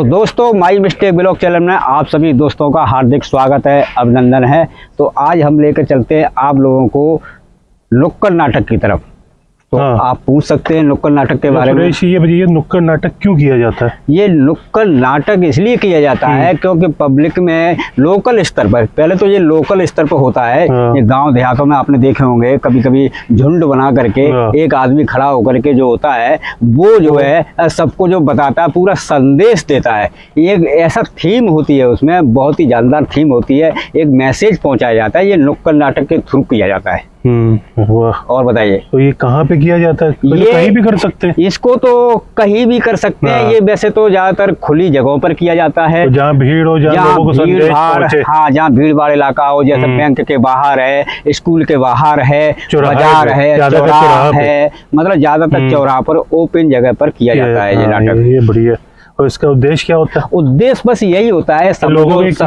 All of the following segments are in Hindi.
तो दोस्तों, माई मिस्टेक ब्लॉग चैनल में आप सभी दोस्तों का हार्दिक स्वागत है, अभिनंदन है। तो आज हम लेकर चलते हैं आप लोगों को नुक्कड़ नाटक की तरफ। तो आप पूछ सकते हैं नुक्कड़ नाटक के बारे में। ये बताइए, नुक्कड़ नाटक क्यों किया जाता है? ये नुक्कड़ नाटक इसलिए किया जाता है क्योंकि पब्लिक में लोकल स्तर पर, पहले तो ये लोकल स्तर पर होता है। ये गांव देहातों में आपने देखे होंगे, कभी कभी झुंड बना करके एक आदमी खड़ा होकर के जो होता है वो जो है सबको जो बताता है, पूरा संदेश देता है। एक ऐसा थीम होती है, उसमें बहुत ही जानदार थीम होती है, एक मैसेज पहुंचाया जाता है। ये नुक्कड़ नाटक के थ्रू किया जाता है। और बताइए, तो ये कहाँ पे किया जाता है? ये तो कहीं भी कर सकते हैं इसको, तो कहीं भी कर सकते हैं। ये वैसे तो ज्यादातर खुली जगहों पर किया जाता है, तो जहाँ भीड़ हो, जहाँ लोगों को संदेश पहुंचे। हाँ, जहाँ भीड़ भाड़ इलाका हो, जैसे बैंक के बाहर है, स्कूल के बाहर है, बाजार है, चौराहा है, मतलब ज्यादातर चौराहा पर ओपन जगह पर किया जाता है ये नाटक। ये बढ़िया। और इसका उद्देश्य क्या होता है? उद्देश्य बस यही होता है, सब लोगों को एक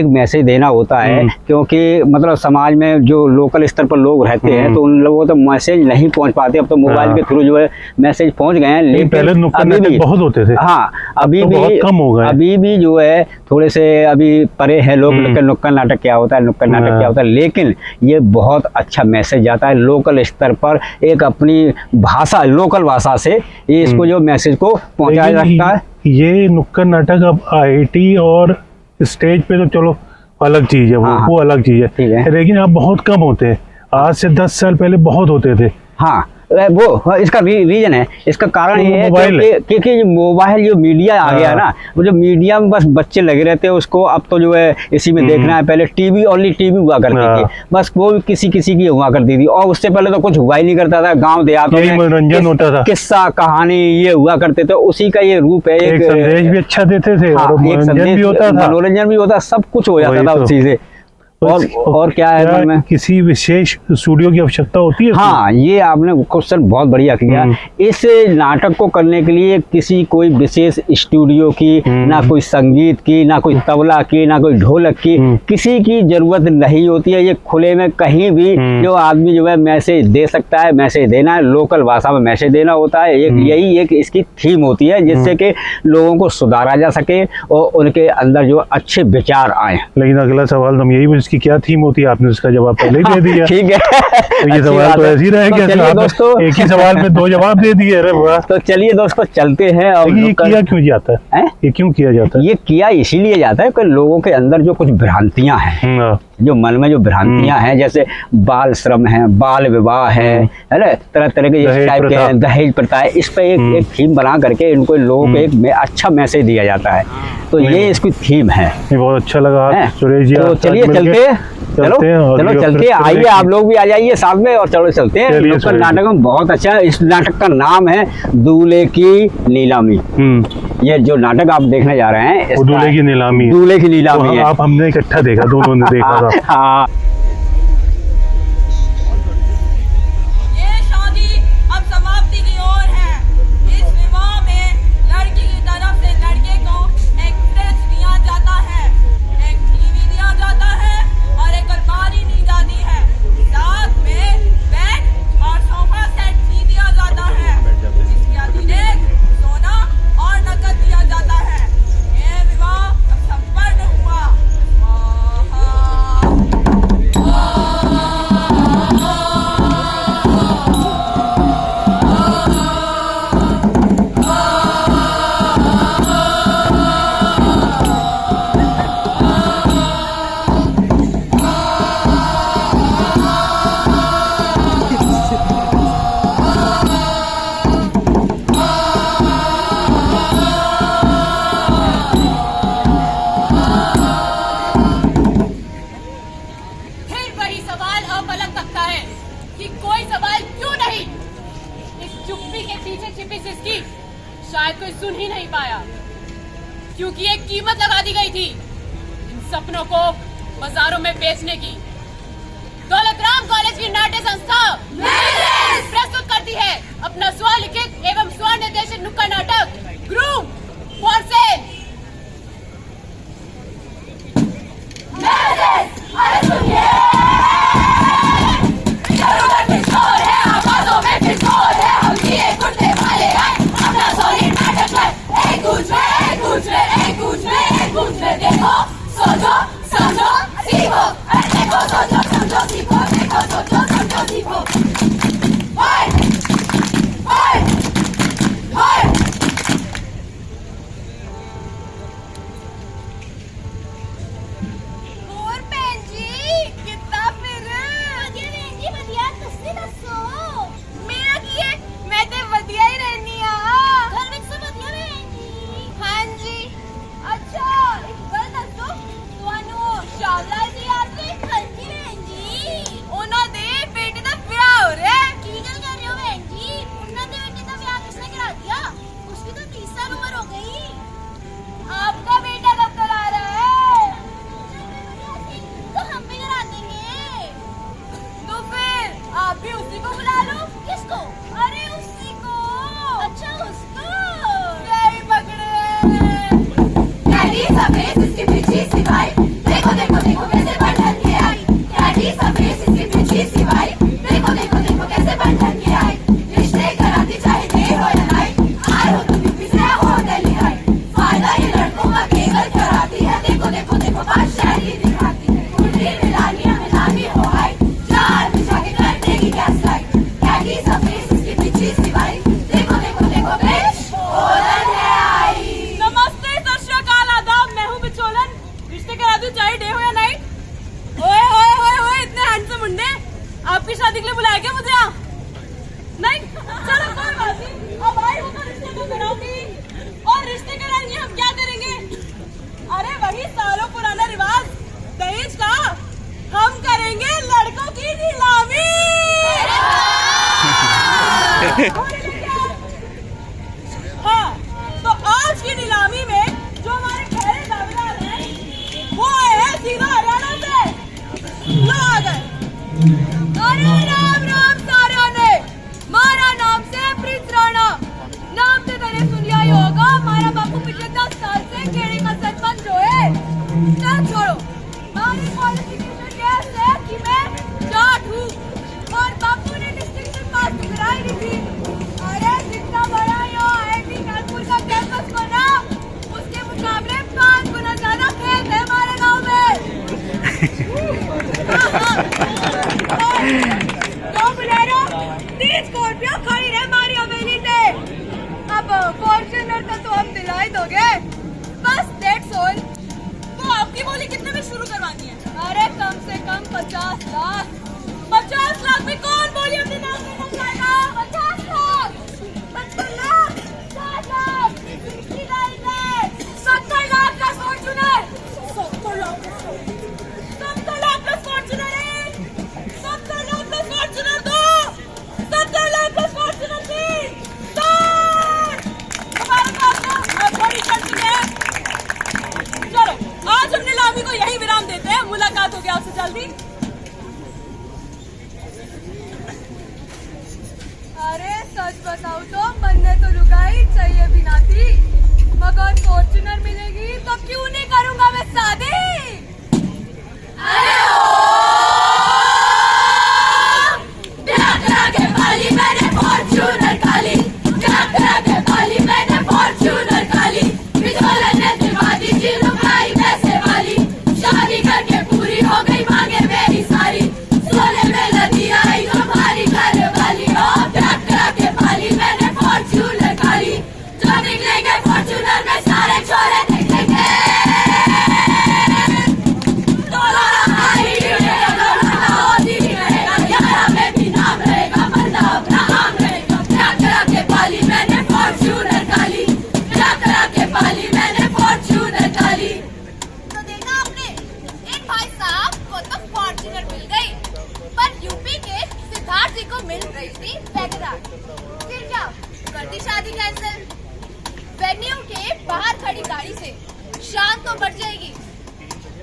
मैसेज देना होता है। क्योंकि मतलब समाज में जो लोकल स्तर पर लोग रहते हैं, तो उन लोगों तक मैसेज नहीं पहुंच पाते। अब तो मोबाइल के थ्रू जो है मैसेज पहुंच गए हैं, लेकिन पहले अभी भी बहुत होते थे। हाँ, अभी भी बहुत कम हो गए। अभी भी जो है थोड़े से अभी परे है लोग नुक्कड़ नाटक क्या होता है, नुक्कड़ नाटक क्या होता है। लेकिन ये बहुत अच्छा मैसेज जाता है लोकल स्तर पर, एक अपनी भाषा, लोकल भाषा से ये इसको जो मैसेज को पहुंचाया जाता है। ये नुक्कड़ नाटक अब आईटी और स्टेज पे तो चलो अलग चीज है, वो अलग चीज है, लेकिन अब बहुत कम होते हैं। आज से 10 साल पहले बहुत होते थे। हाँ, वो इसका रीजन है, इसका कारण ये है क्योंकि मोबाइल जो मीडिया आ गया ना, वो जो मीडिया में बस बच्चे लगे रहते हैं उसको। अब तो जो है इसी में देखना है। पहले टीवी, ओनली टीवी हुआ करती थी, बस वो भी किसी की हुआ करती थी, और उससे पहले तो कुछ हुआ ही नहीं करता था। गांव देहातों में मनोरंजन होता था, किस्सा कहानी ये हुआ करते थे, उसी का ये रूप है। एक संदेश भी अच्छा देते थे, मनोरंजन भी होता, सब कुछ हो जाता था उसी से। और क्या है में किसी विशेष स्टूडियो की आवश्यकता होती है? हाँ, ये आपने क्वेश्चन बहुत बढ़िया किया। इस नाटक को करने के लिए किसी कोई विशेष स्टूडियो की, ना कोई संगीत की, ना कोई तबला की, ना कोई ढोलक की, किसी की जरूरत नहीं होती है। ये खुले में कहीं भी जो आदमी जो है मैसेज दे सकता है। मैसेज देना है, लोकल भाषा में मैसेज देना होता है। यही एक इसकी थीम होती है, जिससे कि लोगों को सुधारा जा सके और उनके अंदर जो अच्छे विचार आए। लेकिन अगला सवाल हम यही, इसकी क्या थीम होती है? आपने उसका जवाब पहले ही दे दिया। ठीक है, तो ये सवाल तो ऐसे ही रहेगा दोस्तों, एक ही सवाल में 2 जवाब दे दिए। अरे वाह। तो चलिए दोस्तों, चलते हैं। और ये किया क्यों जाता है? ये क्यों किया जाता है? ये किया इसीलिए जाता है कि लोगों के अंदर जो कुछ भ्रांतियां हैं, जो मन में जो भ्रांतियां हैं, जैसे बाल श्रम है, बाल विवाह है ना, तरह तरह के टाइप के हैं, दहेज प्रथा है, इस पर एक थीम बना करके इनको लोगों को एक अच्छा मैसेज दिया जाता है। तो ये इसकी थीम है। ये बहुत अच्छा लगा सुरेश जी। तो चलिए चलते हैं, चलते हैं। आइए, आप लोग भी आ जाइए साथ में और चलो चलते हैं। नुक्कड़ नाटक में बहुत अच्छा है। इस नाटक का नाम है दूल्हे की नीलामी। ये जो नाटक आप देखने जा रहे हैं, दूल्हे की नीलामी। दूल्हे की नीलामी है। आप हमने इकट्ठा देखा, दोनों ने देखा था। हाँ। शायद कोई सुन ही नहीं पाया, क्योंकि एक कीमत लगा दी गई थी इन सपनों को बाजारों में बेचने की। दौलतराम कॉलेज की नाट्य संस्था प्रस्तुत करती है अपना स्वलिखित एवं स्वनिर्देशित नुक्कड़ नाटक ग्रूम फॉर सेल। समझो सीखो, देखो सोचो समझो सीखो। होए होए होए। और बहन जी कितना फिर वधिया बहन जी वधिया तुसी दसो मेरा की है मैं ते वधिया ही रहनी आ घर विच सब वधिया बहन जी। हां जी अच्छा एक गल दसो तुहानू शामला जी याद ने। हां जी बहन जी ओना दे बेटे दा ब्याह हो रहा है। की गल कर रहे हो बहन जी उन्ना दे बेटे दा ब्याह किसने करा दिया? उसकी तो 30 साल उम्र हो गई। आपका बेटा कब करा रहा है? तो हम भी करा देंगे। तो फिर आप भी उसी को बुला लो। किसको? अरे उसी को। अच्छा उसको यही पकड़े। डैडी सफेद इसकी पीछे सिवाय, देखो देखो देखो कैसे बढ़ के आई। डैडी सफेद इसकी पीछे सिवाय, देखो देखो देखो कैसे बढ़ के आई। रिश्ते कराती चाहे डे हो या नाइट, आए हो तुम यूपी से हो दिल्ली हाई। फायदा ये लड़कों का केवल कराती है, देखो देखो देखो बादशाही दिखाती है। कुंडली मिलानी हो हाई, चार बिछा के कर देगी गैस लाइट। डैडी सफेद इसकी पीछे सिवाय, देखो देखो देखो बिच ओलन है आई। नमस्ते सत श्री अकाल आदाब, मैं हूँ बिचोलन। रिश्ते करा दूं चाहे डे हो या नाइट। ओए ओए ओए ओए इतने हैंडसम मुंडे, आपकी शादी के लिए बुलाया क्या मुझे यहाँ? नहीं चलो कोई बात नहीं, अब आई हो तो रिश्ते तो कराऊंगी। और रिश्ते कराएंगे हम क्या करेंगे? अरे वही सालों पुराना रिवाज दहेज का। हम करेंगे लड़कों की नीलामी। हाँ तो आज की नीलामी में जो हमारे पहले दावेदार हैं वो आए हैं सीधा हरियाणा से। लो आ गए। अरे राम राम सारा ने, मारा नाम से प्रिंस राणा। नाम से तने सुन लिया ही होगा, हमारा बापू पिछले 10 साल से केड़ी का सरपंच जो है। चल छोड़ो, हमारी क्वालिफिकेशन ये है कि मैं जाट हूँ और बापू ने डिस्टिंक्शन पास कराई दी थी। अरे जितना बड़ा यो आईआईटी कानपुर का कैंपस को ना, उसके मुकाबले 5 गुना ज्यादा खेत है हमारे गांव में। तो बुलेरो 30 स्कॉर्पियो खड़ी रहे हमारी हवेली पे। अब फॉर्च्यूनर तो हम दिला ही दोगे, बस दैट्स ऑल। तो आपकी बोली कितने में शुरू करवानी है? अरे कम से कम 50 लाख। 50 लाख में कौन बोली अपने नाम से कर पाएगा? 50 लाख, 55 लाख, 60 लाख, 69 लाख, 70 लाख का फॉर्च्यूनर। 70 लाख का फॉर्च्यूनर है। 70 लाख का फॉर्च्यूनर दो, 70 लाख का फॉर्च्यूनर तीन। हमारे पास तो बड़ी शर्त है। चलो आज हम नीलामी को यही विराम देते हैं। मुलाकात होगी आपसे जल्दी। अरे सच बताऊं तो मन ने तो लुगाई चाहिए भी ना थी, मगर फॉर्च्यूनर मिलेगी तो क्यों नहीं करूंगा मैं शादी। फॉर्च्यूनर काली, काली मैंने फॉर्च्यूनर काली। बिचौलन ने दिलवा दी जी लुगाई पैसे वाली। शादी करके पूरी हो गई मांगे मेरी सारी। सोने में लदी आई तो भारी घर वाली। के पाली मैंने फॉर्च्यूनर काली। जो निकलेंगे फॉर्च्यूनर में सारे छोरे दिखेंगे। मिल रही थी वैगनार। फिर क्या कर दी शादी कैंसिल। वेन्यू के बाहर खड़ी गाड़ी से शान तो बढ़ जाएगी,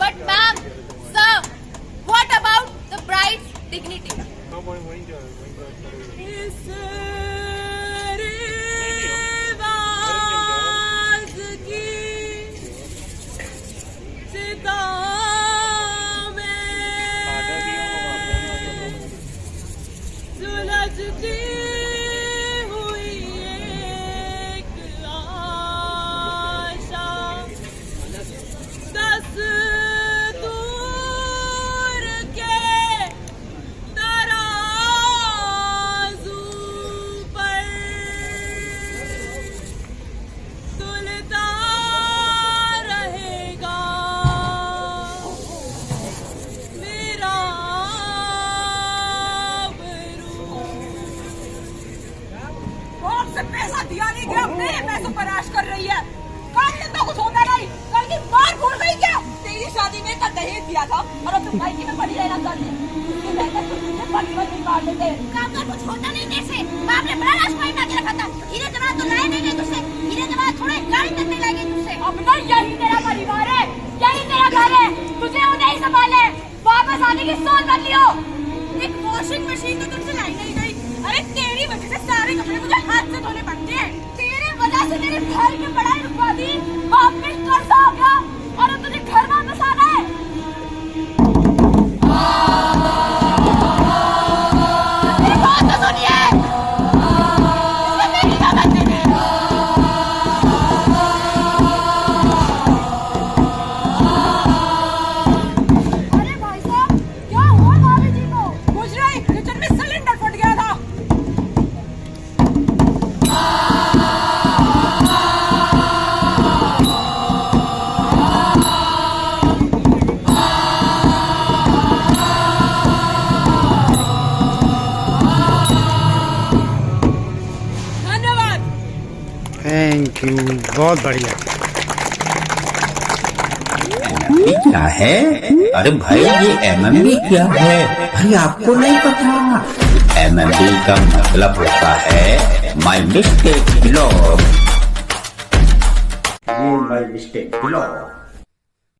but ma'am sir what about the brides dignity? दिया था और अब तुम भाई की में पड़ी रहना चाहती है। मार देते काम कर, कुछ होता नहीं जैसे बाप ने बड़ा राजपाई में रखा था। हीरे जवाहर तो लाए नहीं गए तुझसे, हीरे जवाहर थोड़े गाड़ी तक नहीं लाएंगे तुझसे। अब ना यही तेरा परिवार है, यही तेरा घर है, तुझे उन्हें ही संभाले। वापस आने की सोच बदलियो। एक वॉशिंग मशीन तो तुझसे लाई नहीं गई। अरे तेरी वजह से सारे कपड़े मुझे हाथ से धोने पड़ते हैं। तेरे वजह से मेरे भाई की पढ़ाई रुकवा दी, बाप पे कर्जा हो गया और अब तुझे घर वापस आना है। मेरी बात तो सुनिए, इसमें मेरी क्या गलती है? अरे भाई साहब, क्या हुआ भाभी जी को? गुजरा ही किचन में सिलेंडर फट गया था। धन्यवाद। थैंक यू, बहुत बढ़िया। ये क्या है? अरे भाई ये एमएमबी क्या है? भाई आपको नहीं पता? एमएमबी का मतलब होता है my mistake blog. My mistake blog.